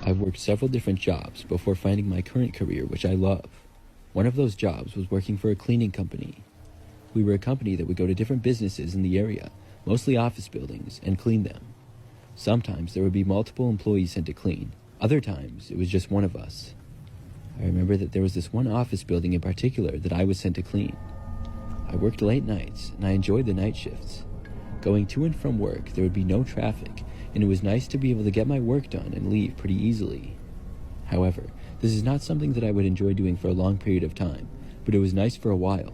I've worked several different jobs before finding my current career, which I love. One of those jobs was working for a cleaning company. We were a company that would go to different businesses in the area, mostly office buildings, and clean them. Sometimes there would be multiple employees sent to clean. Other times, it was just one of us. I remember that there was this one office building in particular that I was sent to clean. I worked late nights, and I enjoyed the night shifts. Going to and from work, there would be no traffic, and it was nice to be able to get my work done and leave pretty easily. However, this is not something that I would enjoy doing for a long period of time, but it was nice for a while.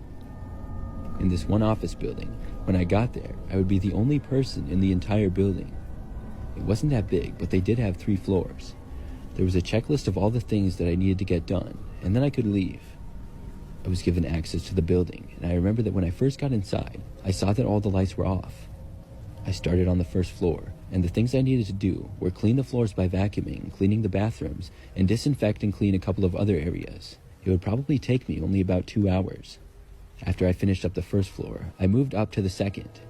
In this one office building, when I got there, I would be the only person in the entire building. It wasn't that big, but they did have 3 floors. There was a checklist of all the things that I needed to get done, and then I could leave. I was given access to the building, and I remember that when I first got inside, I saw that all the lights were off. I started on the first floor, and the things I needed to do were clean the floors by vacuuming, cleaning the bathrooms, and disinfect and clean a couple of other areas. It would probably take me only about 2 hours. After I finished up the first floor, I moved up to the second.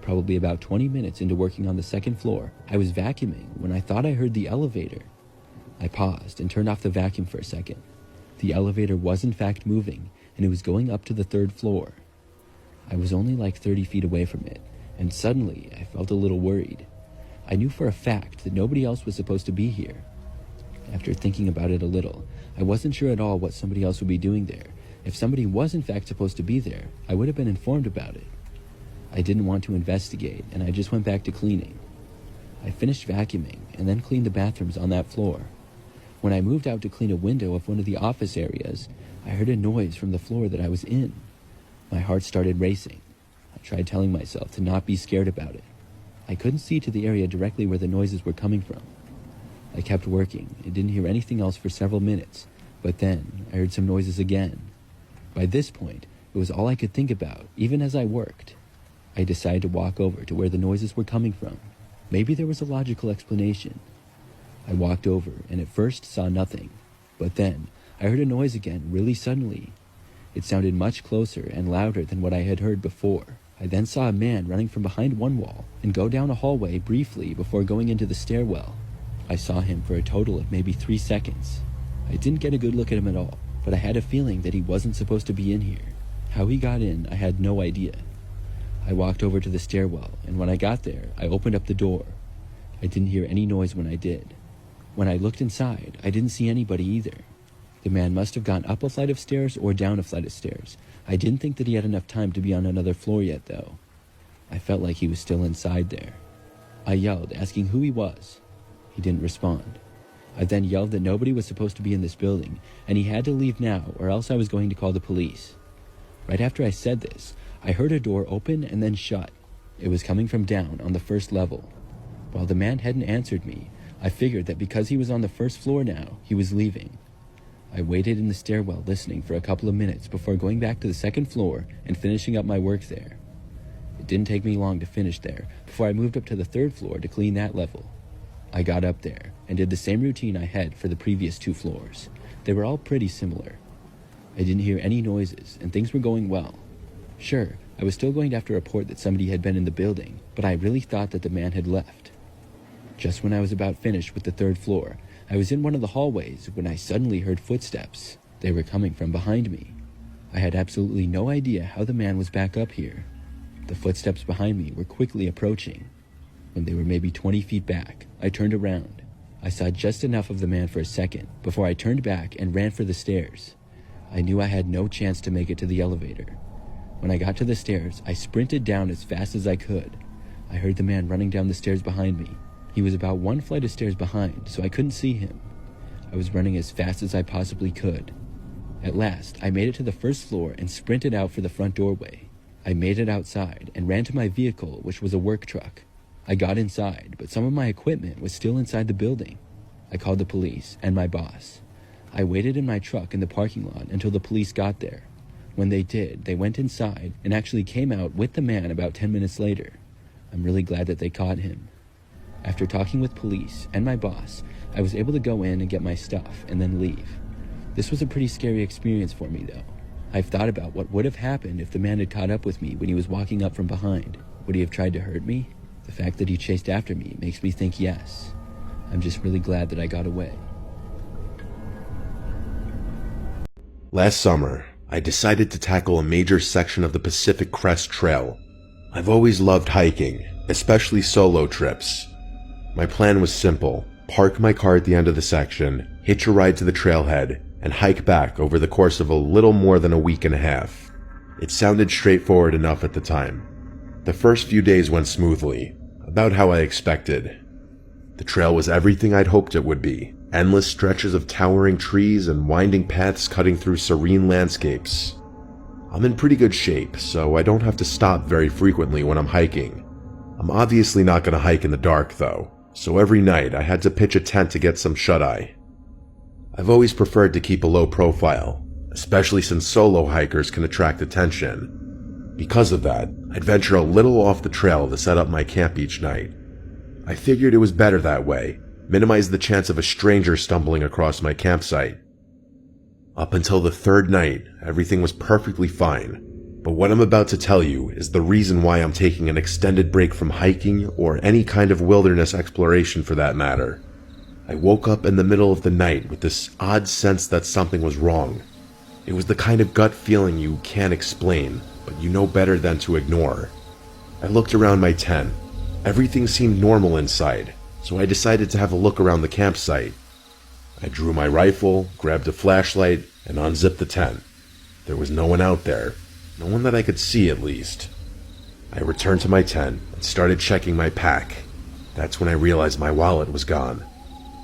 Probably about 20 minutes into working on the second floor, I was vacuuming when I thought I heard the elevator. I paused and turned off the vacuum for a second. The elevator was in fact moving, and it was going up to the 3rd floor. I was only like 30 feet away from it, and suddenly I felt a little worried. I knew for a fact that nobody else was supposed to be here. After thinking about it a little, I wasn't sure at all what somebody else would be doing there. If somebody was in fact supposed to be there, I would have been informed about it. I didn't want to investigate, and I just went back to cleaning. I finished vacuuming and then cleaned the bathrooms on that floor. When I moved out to clean a window of one of the office areas, I heard a noise from the floor that I was in. My heart started racing. I tried telling myself to not be scared about it. I couldn't see to the area directly where the noises were coming from. I kept working and didn't hear anything else for several minutes, but then I heard some noises again. By this point, it was all I could think about, even as I worked. I decided to walk over to where the noises were coming from. Maybe there was a logical explanation. I walked over and at first saw nothing, but then I heard a noise again really suddenly. It sounded much closer and louder than what I had heard before. I then saw a man running from behind one wall and go down a hallway briefly before going into the stairwell. I saw him for a total of maybe 3 seconds. I didn't get a good look at him at all, but I had a feeling that he wasn't supposed to be in here. How he got in, I had no idea. I walked over to the stairwell, and when I got there, I opened up the door. I didn't hear any noise when I did. When I looked inside, I didn't see anybody either. The man must have gone up a flight of stairs or down a flight of stairs. I didn't think that he had enough time to be on another floor yet, though. I felt like he was still inside there. I yelled, asking who he was. He didn't respond. I then yelled that nobody was supposed to be in this building, and he had to leave now, or else I was going to call the police. Right after I said this, I heard a door open and then shut. It was coming from down on the 1st level. While the man hadn't answered me, I figured that because he was on the 1st floor now, he was leaving. I waited in the stairwell listening for a couple of minutes before going back to the 2nd floor and finishing up my work there. It didn't take me long to finish there before I moved up to the 3rd floor to clean that level. I got up there and did the same routine I had for the previous 2 floors. They were all pretty similar. I didn't hear any noises and things were going well. Sure, I was still going to have to report that somebody had been in the building, but I really thought that the man had left. Just when I was about finished with the 3rd floor, I was in one of the hallways when I suddenly heard footsteps. They were coming from behind me. I had absolutely no idea how the man was back up here. The footsteps behind me were quickly approaching. When they were maybe 20 feet back, I turned around. I saw just enough of the man for a second before I turned back and ran for the stairs. I knew I had no chance to make it to the elevator. When I got to the stairs, I sprinted down as fast as I could. I heard the man running down the stairs behind me. He was about 1 flight of stairs behind, so I couldn't see him. I was running as fast as I possibly could. At last, I made it to the 1st floor and sprinted out for the front doorway. I made it outside and ran to my vehicle, which was a work truck. I got inside, but some of my equipment was still inside the building. I called the police and my boss. I waited in my truck in the parking lot until the police got there. When they did, they went inside and actually came out with the man about 10 minutes later. I'm really glad that they caught him. After talking with police and my boss, I was able to go in and get my stuff and then leave. This was a pretty scary experience for me, though. I've thought about what would have happened if the man had caught up with me when he was walking up from behind. Would he have tried to hurt me? The fact that he chased after me makes me think yes. I'm just really glad that I got away. Last summer, I decided to tackle a major section of the Pacific Crest Trail. I've always loved hiking, especially solo trips. My plan was simple: park my car at the end of the section, hitch a ride to the trailhead, and hike back over the course of a little more than a week and a half. It sounded straightforward enough at the time. The first few days went smoothly, about how I expected. The trail was everything I'd hoped it would be: endless stretches of towering trees and winding paths cutting through serene landscapes. I'm in pretty good shape, so I don't have to stop very frequently when I'm hiking. I'm obviously not going to hike in the dark though, so every night I had to pitch a tent to get some shut-eye. I've always preferred to keep a low profile, especially since solo hikers can attract attention. Because of that, I'd venture a little off the trail to set up my camp each night. I figured it was better that way, minimize the chance of a stranger stumbling across my campsite. Up until the third night, everything was perfectly fine, but what I'm about to tell you is the reason why I'm taking an extended break from hiking or any kind of wilderness exploration for that matter. I woke up in the middle of the night with this odd sense that something was wrong. It was the kind of gut feeling you can't explain, but you know better than to ignore. I looked around my tent. Everything seemed normal inside, so I decided to have a look around the campsite. I drew my rifle, grabbed a flashlight, and unzipped the tent. There was no one out there, no one that I could see at least. I returned to my tent and started checking my pack. That's when I realized my wallet was gone.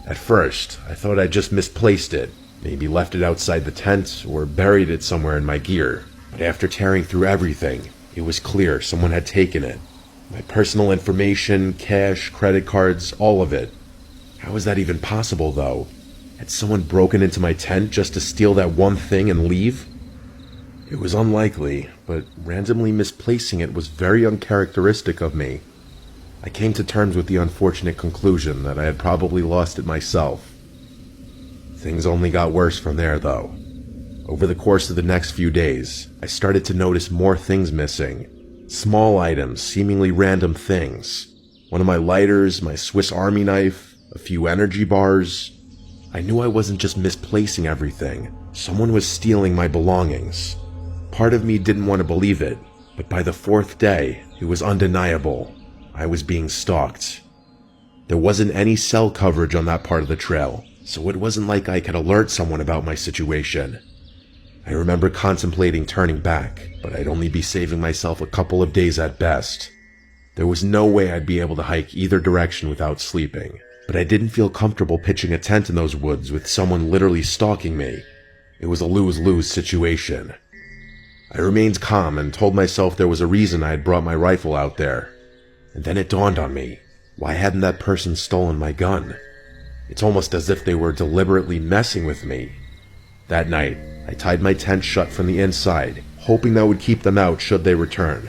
At first, I thought I'd just misplaced it, maybe left it outside the tent or buried it somewhere in my gear. But after tearing through everything, it was clear someone had taken it. My personal information, cash, credit cards, all of it. How was that even possible, though? Had someone broken into my tent just to steal that one thing and leave? It was unlikely, but randomly misplacing it was very uncharacteristic of me. I came to terms with the unfortunate conclusion that I had probably lost it myself. Things only got worse from there, though. Over the course of the next few days, I started to notice more things missing. Small items, seemingly random things. One of my lighters, my Swiss Army knife, a few energy bars. I knew I wasn't just misplacing everything. Someone was stealing my belongings. Part of me didn't want to believe it, but by the fourth day, it was undeniable. I was being stalked. There wasn't any cell coverage on that part of the trail, so it wasn't like I could alert someone about my situation. I remember contemplating turning back, but I'd only be saving myself a couple of days at best. There was no way I'd be able to hike either direction without sleeping, but I didn't feel comfortable pitching a tent in those woods with someone literally stalking me. It was a lose-lose situation. I remained calm and told myself there was a reason I had brought my rifle out there. And then it dawned on me, why hadn't that person stolen my gun? It's almost as if they were deliberately messing with me. That night, I tied my tent shut from the inside, hoping that would keep them out should they return.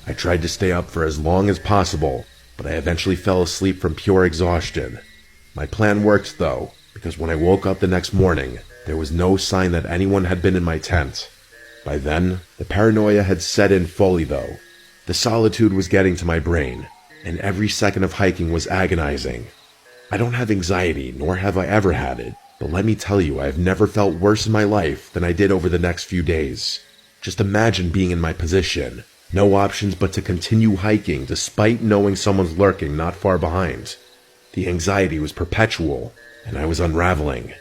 I tried to stay up for as long as possible, but I eventually fell asleep from pure exhaustion. My plan worked though, because when I woke up the next morning, there was no sign that anyone had been in my tent. By then, the paranoia had set in fully though. The solitude was getting to my brain, and every second of hiking was agonizing. I don't have anxiety, nor have I ever had it. But let me tell you, I have never felt worse in my life than I did over the next few days. Just imagine being in my position. No options but to continue hiking despite knowing someone's lurking not far behind. The anxiety was perpetual, and I was unraveling.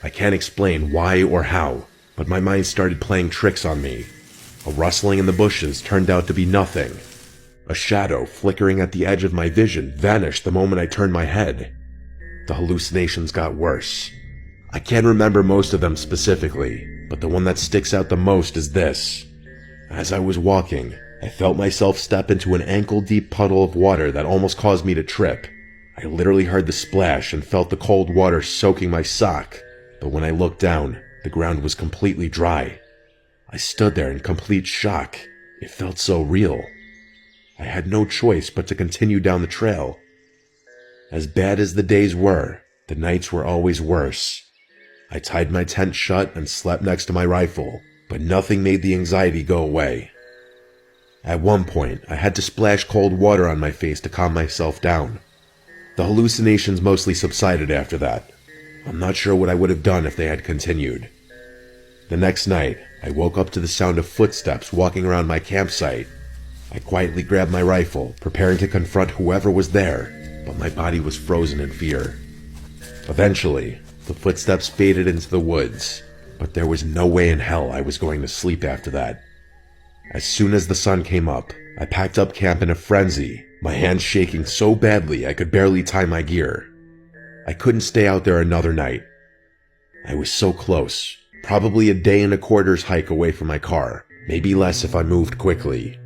I can't explain why or how, but my mind started playing tricks on me. A rustling in the bushes turned out to be nothing. A shadow flickering at the edge of my vision vanished the moment I turned my head. The hallucinations got worse. I can't remember most of them specifically, but the one that sticks out the most is this. As I was walking, I felt myself step into an ankle-deep puddle of water that almost caused me to trip. I literally heard the splash and felt the cold water soaking my sock, but when I looked down, the ground was completely dry. I stood there in complete shock. It felt so real. I had no choice but to continue down the trail. As bad as the days were, the nights were always worse. I tied my tent shut and slept next to my rifle, but nothing made the anxiety go away. At one point, I had to splash cold water on my face to calm myself down. The hallucinations mostly subsided after that. I'm not sure what I would have done if they had continued. The next night, I woke up to the sound of footsteps walking around my campsite. I quietly grabbed my rifle, preparing to confront whoever was there, but my body was frozen in fear. Eventually, the footsteps faded into the woods, but there was no way in hell I was going to sleep after that. As soon as the sun came up, I packed up camp in a frenzy, my hands shaking so badly I could barely tie my gear. I couldn't stay out there another night. I was so close, probably a day and a quarter's hike away from my car, maybe less if I moved quickly.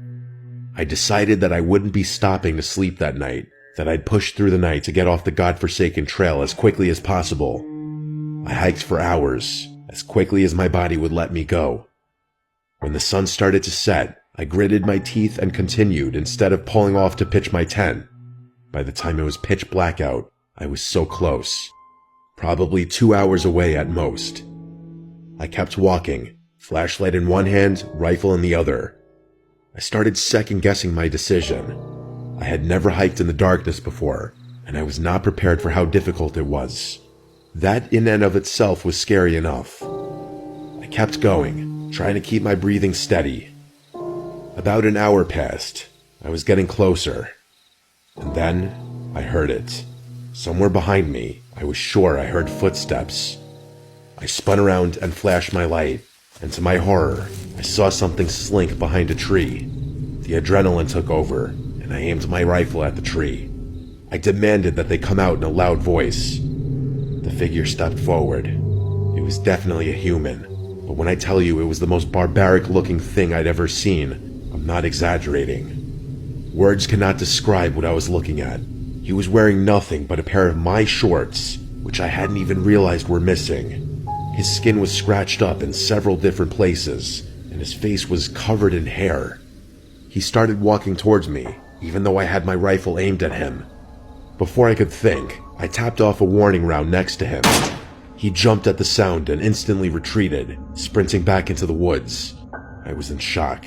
I decided that I wouldn't be stopping to sleep that night, that I'd push through the night to get off the godforsaken trail as quickly as possible. I hiked for hours, as quickly as my body would let me go. When the sun started to set, I gritted my teeth and continued instead of pulling off to pitch my tent. By the time it was pitch black out, I was so close. Probably 2 hours away at most. I kept walking, flashlight in one hand, rifle in the other. I started second-guessing my decision. I had never hiked in the darkness before, and I was not prepared for how difficult it was. That in and of itself was scary enough. I kept going, trying to keep my breathing steady. About an hour passed. I was getting closer. And then, I heard it. Somewhere behind me, I was sure I heard footsteps. I spun around and flashed my light, and to my horror, I saw something slink behind a tree. The adrenaline took over, and I aimed my rifle at the tree. I demanded that they come out in a loud voice. The figure stepped forward. It was definitely a human, but when I tell you it was the most barbaric-looking thing I'd ever seen, I'm not exaggerating. Words cannot describe what I was looking at. He was wearing nothing but a pair of my shorts, which I hadn't even realized were missing. His skin was scratched up in several different places, and his face was covered in hair. He started walking towards me, even though I had my rifle aimed at him. Before I could think, I tapped off a warning round next to him. He jumped at the sound and instantly retreated, sprinting back into the woods. I was in shock.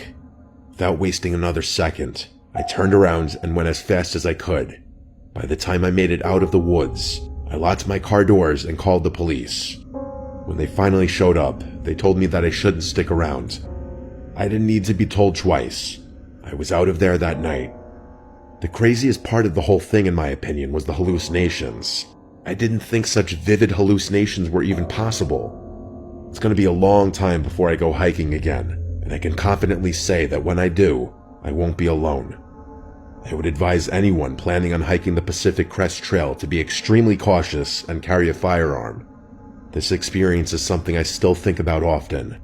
Without wasting another second, I turned around and went as fast as I could. By the time I made it out of the woods, I locked my car doors and called the police. When they finally showed up, they told me that I shouldn't stick around. I didn't need to be told twice. I was out of there that night. The craziest part of the whole thing, in my opinion, was the hallucinations. I didn't think such vivid hallucinations were even possible. It's going to be a long time before I go hiking again, and I can confidently say that when I do, I won't be alone. I would advise anyone planning on hiking the Pacific Crest Trail to be extremely cautious and carry a firearm. This experience is something I still think about often,